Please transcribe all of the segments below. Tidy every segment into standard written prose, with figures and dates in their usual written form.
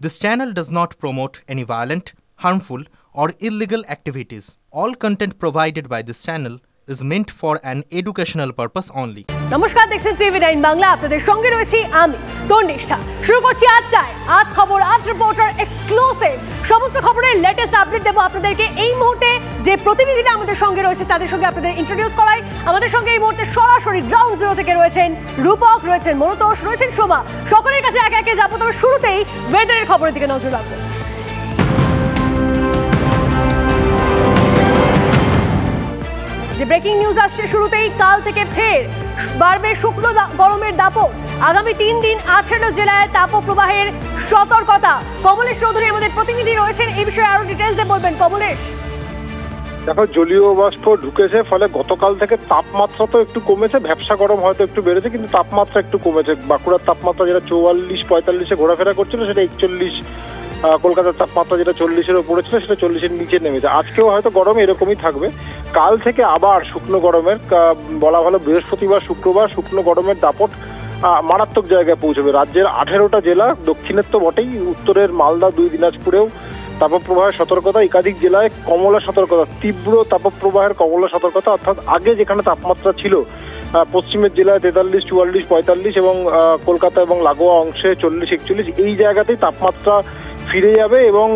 This channel does not promote any violent, harmful, or illegal activities. All content provided by this channel is meant for an educational purpose only. নমস্কার, দেখছেন TV 9 Bangla. আপনাদের সঙ্গে রয়েছি আমি তন্নিষ্ঠা। শুরু করছি 8টায় আজ খবর, আজ রিপোর্টার এক্সক্লুসিভ। সমস্ত খবরের লেটেস্ট আপডেট দেব আপনাদেরকে। এই মুহূর্তে যে প্রতিনিধিরা আমাদের সঙ্গে রয়েছে তাদের সঙ্গে আপনাদের ইন্ট্রোডিউস করাই। আমাদের সঙ্গে এই মুহূর্তে সরাসরি গ্রাউন্ড জিরো থেকে রয়েছেন রূপক, রয়েছেন মনোতোষ, রয়েছেন শোভা। সকলের কাছে একে একে যাবো, তবে শুরুতেই ওয়েদারের খবরের দিকে নজর রাখবো। যে ব্রেকিং নিউজ আসছে শুরুতেই, কাল থেকে ফের বাড়বে শুকনো গরমের দাপট। আগামী 3 দিন 18 জেলায় তাপপ্রবাহের সতর্কতা। কমলেশ চৌধুরী আমাদের প্রতিনিধি রয়েছেন, এই বিষয়ে আরো ডিটেইলসে বলবেন। কমলেশ, দেখো, জলীয় বাষ্প ঢুকেছে, ফলে গতকাল থেকে তাপমাত্রা তো একটু কমেছে, ভ্যাপসা গরম হয়তো একটু বেড়েছে, কিন্তু তাপমাত্রা একটু কমেছে। বাঁকুড়ার তাপমাত্রা যেটা 44-45-এ ঘোরাফেরা করছিল সেটা 41, কলকাতার তাপমাত্রা যেটা 40-এর ওপরে ছিল সেটা 40-এর নিচে নেমেছে। আজকেও হয়তো গরম এরকমই থাকবে। কাল থেকে আবার শুকনো গরমের, বলা ভালো বৃহস্পতিবার শুক্রবার শুকনো গরমের দাপট মারাত্মক জায়গায় পৌঁছবে। রাজ্যের 18টা জেলা, দক্ষিণের তো বটেই, উত্তরের মালদা, 2 দিনাজপুরেও তাপপ্রবাহের সতর্কতা। একাধিক জেলায় কমলা সতর্কতা, তীব্র তাপপ্রবাহের কমলা সতর্কতা। অর্থাৎ আগে যেখানে তাপমাত্রা ছিল পশ্চিমের জেলায় 43, 44, 45 এবং কলকাতা এবং লাগোয়া অংশে 40-41, এই জায়গাতেই তাপমাত্রা ফিরে যাবে এবং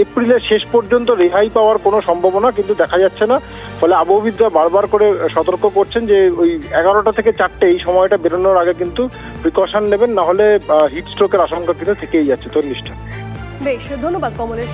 এপ্রিলের শেষ পর্যন্ত রেহাই পাওয়ার কোনো সম্ভাবনা কিন্তু দেখা যাচ্ছে না। ফলে আবহবিদরা বারবার করে সতর্ক করছেন যে ওই 11টা থেকে 4টে এই সময়টা বেরোনোর আগে কিন্তু প্রিকশন নেবেন, না হলে হিট স্ট্রোকের আশঙ্কা কিন্তু থেকেই যাচ্ছে। তোর নিষ্ঠা। বেশ, ধন্যবাদ কমলেশ।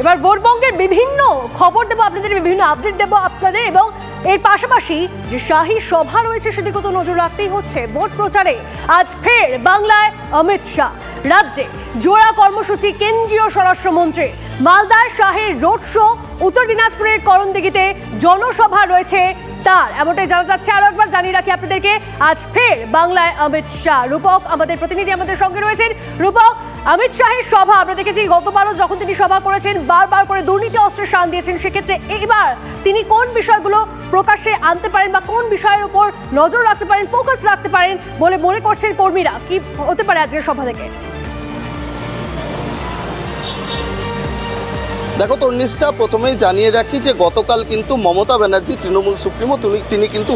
এবার ভোটবঙ্গের বিভিন্ন খবর দেবো আপনাদের, বিভিন্ন আপডেট দেবো আপনাদের, এবং এর পাশাপাশি যে শাহী সভা রয়েছে সেদিকে তো নজর রাখতেই হচ্ছে। ভোট প্রচারে আজ ফের বাংলায় অমিত শাহ, রাজ্যে জোড়া কর্মসূচি কেন্দ্রীয় স্বরাষ্ট্রমন্ত্রী। মালদায় শাহের রোড শো, উত্তর দিনাজপুরের করণদিঘিতে জনসভা রয়েছে তার, এমনটাই জানা যাচ্ছে। আরো একবার জানিয়ে রাখি আপনাদেরকে, আজ ফের বাংলায় অমিত শাহ। রূপক আমাদের প্রতিনিধি আমাদের সঙ্গে রয়েছেন। রূপক, অমিত শাহের সভা আমরা দেখেছি গতবারও যখন তিনি সভা করেছেন বারবার করে দুর্নীতি অস্ত্রের শান দিয়েছেন। সেক্ষেত্রে এবার তিনি কোন বিষয়গুলো প্রকাশ্যে আনতে পারেন বা কোন বিষয়ের উপর নজর রাখতে পারেন, ফোকাস রাখতে পারেন বলে মনে করছেন কর্মীরা? কি হতে পারে আজকের সভা থেকে? দেখো তন্নিষ্ঠা, প্রথমেই জানিয়ে রাখি যে গতকাল কিন্তু মমতা ব্যানার্জি, তৃণমূল সুপ্রিমো, তিনি কিন্তু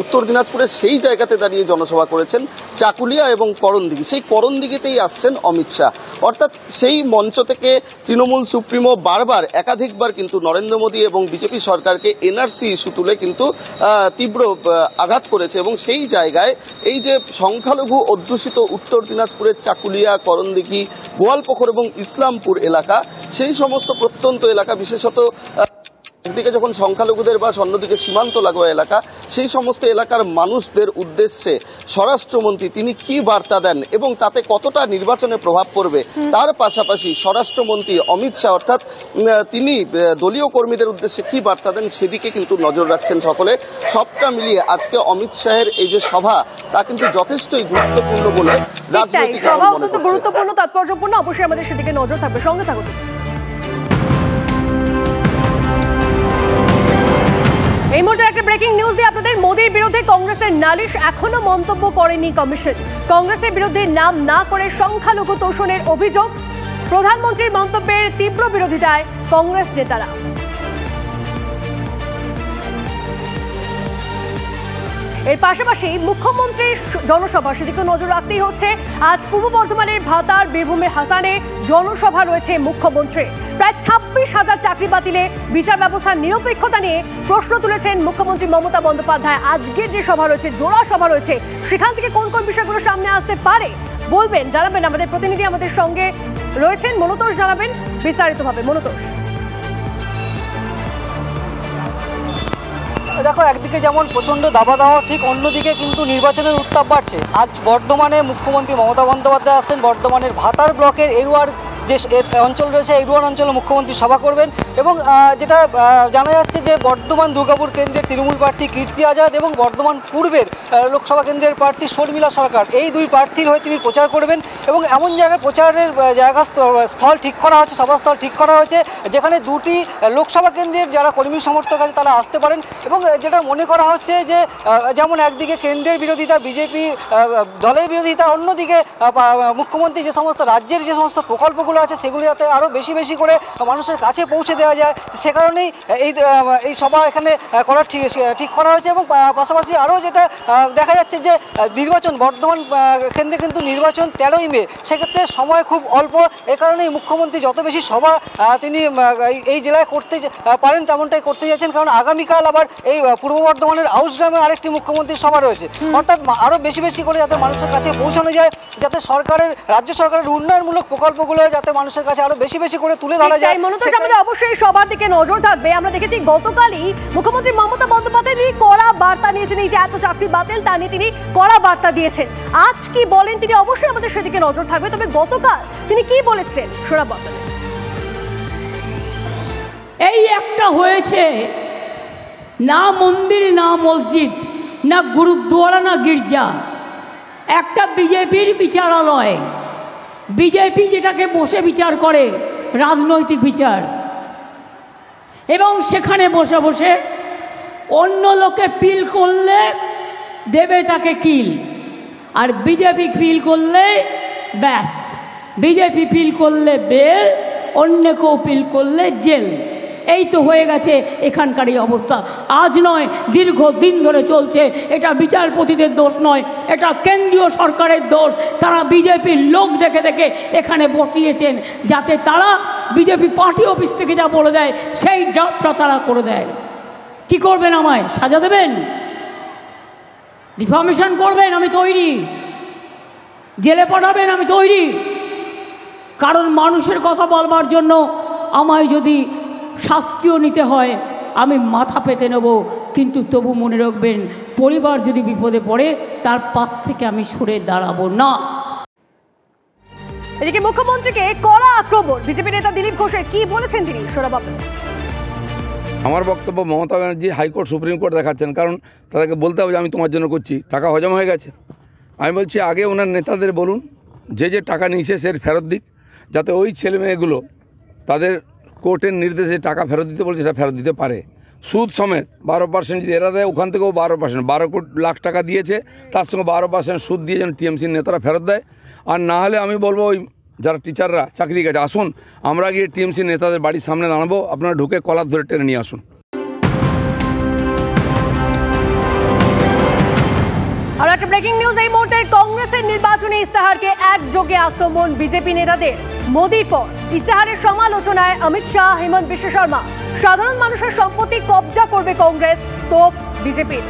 উত্তর দিনাজপুরের সেই জায়গাতে দাঁড়িয়ে জনসভা করেছেন, চাকুলিয়া এবং করণদিঘি। সেই করণদিঘিতেই আসছেন অমিত শাহ। অর্থাৎ সেই মঞ্চ থেকে তৃণমূল সুপ্রিমো বারবার একাধিকবার কিন্তু নরেন্দ্র মোদী এবং বিজেপি সরকারকে এনআরসি ইস্যু তুলে কিন্তু তীব্র আঘাত করেছে। এবং সেই জায়গায় এই যে সংখ্যালঘু অধ্যুষিত উত্তর দিনাজপুরের চাকুলিয়া, করণদিঘি, গোয়ালপুকুর এবং ইসলামপুর এলাকা, সেই সমস্ত প্রত্যন্ত এলাকা, বিশেষত একদিকে যখন সংখ্যালঘুদের বাস, অন্যদিকে সীমান্ত লাগোয়া এলাকা, সেই সমস্ত এলাকার মানুষদের উদ্দেশ্যে স্বরাষ্ট্রমন্ত্রী তিনি কি বার্তা দেন এবং তাতে কতটা নির্বাচনে প্রভাব পড়বে, তার পাশাপাশি স্বরাষ্ট্রমন্ত্রী অমিত শাহ অর্থাৎ তিনি দলীয় কর্মীদের উদ্দেশ্যে কি বার্তা দেন সেদিকে কিন্তু নজর রাখছেন সকলে। সবটা মিলিয়ে আজকে অমিত শাহের এই যে সভা, তা কিন্তু যথেষ্টই গুরুত্বপূর্ণ বলে রাজনৈতিক সভা অত্যন্ত গুরুত্বপূর্ণ, তাৎপর্যপূর্ণ। অবশ্যই আমাদের সেদিকে নজর থাকবে, সঙ্গে থাকুন। এই মুহূর্তে একটা ব্রেকিং নিউজ দিয়ে আপনাদের। মোদীর বিরুদ্ধে কংগ্রেসের নালিশ এখনো মন্তব্য করেনি কমিশন। কংগ্রেসের বিরুদ্ধে নাম না করে সংখ্যালঘু তোষণের অভিযোগ। প্রধানমন্ত্রীর মন্তব্যের তীব্র বিরোধিতায় কংগ্রেস নেতারা। এর পাশাপাশি মুখ্যমন্ত্রীর জনসভা, সেদিকে নজর রাখতেই হচ্ছে। আজ পূর্ব বর্ধমানের ভাতার, বীরভূমের হাসানে জনসভা রয়েছে মুখ্যমন্ত্রী। প্রায় 26,000 চাকরি বাতিলে বিচার ব্যবস্থার নিরপেক্ষতা নিয়ে প্রশ্ন তুলেছেন মুখ্যমন্ত্রী মমতা বন্দ্যোপাধ্যায়। আজকের যে সভা রয়েছে, জোড়া সভা রয়েছে, সেখান থেকে কোন কোন বিষয়গুলো সামনে আসতে পারে বলবেন, জানাবেন আমাদের প্রতিনিধি আমাদের সঙ্গে রয়েছেন মনোতোষ, জানাবেন বিস্তারিতভাবে। মনোতোষ, দেখো, একদিকে যেমন প্রচণ্ড দাবাদাহ, ঠিক অন্যদিকে কিন্তু নির্বাচনের উত্তাপ বাড়ছে। আজ বর্ধমানে মুখ্যমন্ত্রী মমতা বন্দ্যোপাধ্যায় আসছেন। বর্ধমানের ভাতার ব্লকের এরুয়ার যে অঞ্চল রয়েছে এডুয়ান অঞ্চলে মুখ্যমন্ত্রী সভা করবেন। এবং যেটা জানা যাচ্ছে যে বর্ধমান দুর্গাপুর কেন্দ্রের তৃণমূল প্রার্থী কীর্তি আজাদ এবং বর্ধমান পূর্বের লোকসভা কেন্দ্রের প্রার্থী শর্মিলা সরকার, এই দুই প্রার্থীর হয়ে তিনি প্রচার করবেন। এবং এমন জায়গায় প্রচারের জায়গা স্থল ঠিক করা হয়েছে, সভাস্থল ঠিক করা হয়েছে, যেখানে দুটি লোকসভা কেন্দ্রের যারা কর্মী সমর্থক আছে তারা আসতে পারেন। এবং যেটা মনে করা হচ্ছে যে যেমন একদিকে কেন্দ্রের বিরোধিতা, বিজেপি দলের বিরোধিতা, অন্যদিকে মুখ্যমন্ত্রী যে সমস্ত রাজ্যের যে সমস্ত প্রকল্পগুলো আছে সেগুলো যাতে আরও বেশি বেশি করে মানুষের কাছে পৌঁছে দেওয়া যায়, সে কারণেই এই সভা এখানে করার ঠিক করা হয়েছে। এবং পাশাপাশি আরও যেটা দেখা যাচ্ছে যে নির্বাচন, বর্ধমান কেন্দ্রে কিন্তু নির্বাচন 13ই মে, সেক্ষেত্রে সময় খুব অল্প। এ কারণেই মুখ্যমন্ত্রী যত বেশি সভা তিনি এই জেলায় করতে পারেন তেমনটাই করতে যাচ্ছেন, কারণ আগামীকাল আবার এই পূর্ব বর্ধমানের আউসগ্রামে আরেকটি মুখ্যমন্ত্রীর সভা রয়েছে। অর্থাৎ আরও বেশি বেশি করে যাতে মানুষের কাছে পৌঁছানো যায়, যাতে রাজ্য সরকারের উন্নয়নমূলক প্রকল্পগুলো যাতে মানুষের কাছে আরও বেশি বেশি করে তুলে ধরা যায়। অবশ্যই সবার দিকে নজর থাকবে। আমরা দেখেছি গতকালই মুখ্যমন্ত্রী মমতা বন্দ্যোপাধ্যায় তিনি কড়া বার্তা নিয়েছেন, এই যে এত চাকরি বাতিল তা নিয়ে তিনি কড়া বার্তা দিয়েছেন। আজ কি বলেন তিনি, অবশ্যই আমাদের সেদিকে নজর থাকবে। তবে গতকাল তিনি কি বলেছিলেন শোনা বলেন। এই একটা হয়েছে, না মন্দির না মসজিদ না গুরুদ্বারা না গির্জা, একটা বিজেপির বিচারালয়। বিজেপি যেটাকে বসে বিচার করে, রাজনৈতিক বিচার, এবং সেখানে বসে বসে অন্য লোকে পিল করলে দেবে তাকে কিল, আর বিজেপি পিল করলে ব্যাস, বিজেপি পিল করলে বেল, অন্য কেউ পিল করলে জেল। এই তো হয়ে গেছে এখানকার এই অবস্থা। আজ নয়, দীর্ঘদিন ধরে চলছে। এটা বিচারপতিদের দোষ নয়, এটা কেন্দ্রীয় সরকারের দোষ। তারা বিজেপির লোক দেখে দেখে এখানে বসিয়েছেন, যাতে তারা বিজেপি পার্টি অফিস থেকে যা বলে দেয় সেই ড্রাফটটা তারা করে দেয়। কি করবেন? আমায় সাজা দেবেন, ডিফামেশন করবেন, আমি তৈরি। জেলে পাঠাবেন, আমি তৈরি। কারণ মানুষের কথা বলবার জন্য আমায় যদি শাস্তিও নিতে হয় আমি মাথা পেতে নেব, কিন্তু তবু মনে রাখবেন, পরিবার যদি বিপদে পড়ে তার পাশ থেকে আমি সরে দাঁড়াবো না। এদিকে মুখ্যমন্ত্রীকে কড়া আক্রমণ, বিজেপি নেতা দিলীপ ঘোষের কি বলেছেন তিনি শোনাবো। আমার বক্তব্য, Mamata Banerjee high court supreme court দেখাচ্ছেন, কারণ তাদেরকে বলতে হবে যে আমি তোমার জন্য করছি, টাকা হজম হয়ে গেছে। আমি বলছি আগে ওনার নেতাদের বলুন যে যে টাকা নিয়েছে সে ফেরত দিক, যাতে ওই ছেলে মেয়েগুলো তাদের কোর্টের নির্দেশে টাকা ফেরত দিতে বলছে সেটা ফেরত দিতে পারে, সুদ সমেত। 12% যদি এরা দেয়, ওখান থেকেও 12%, 12 লাখ টাকা দিয়েছে, তার সঙ্গে 12% সুদ দিয়ে যেন টিএমসির নেতারা ফেরত দেয়। আর না হলে আমি বলবো ওই যারা টিচাররা চাকরি গেছে, আসুন আমরা গিয়ে টিএমসি নেতাদের বাড়ির সামনে দাঁড়াবো, আপনারা ঢুকে কলার ধরে টেনে নিয়ে আসুন। আর একটা ব্রেকিং নিউজ এই মুহূর্তে, কংগ্রেসের নির্বাচনী ইস্তাহারকে একযোগে আক্রমণ বিজেপি নেতাদের। মোদির পর ইস্তাহারের সমালোচনায় অমিত শাহ, হেমন্ত বিশ্ব শর্মা। সাধারণ মানুষের সম্পত্তি কবজা করবে কংগ্রেস, তোপ বিজেপির।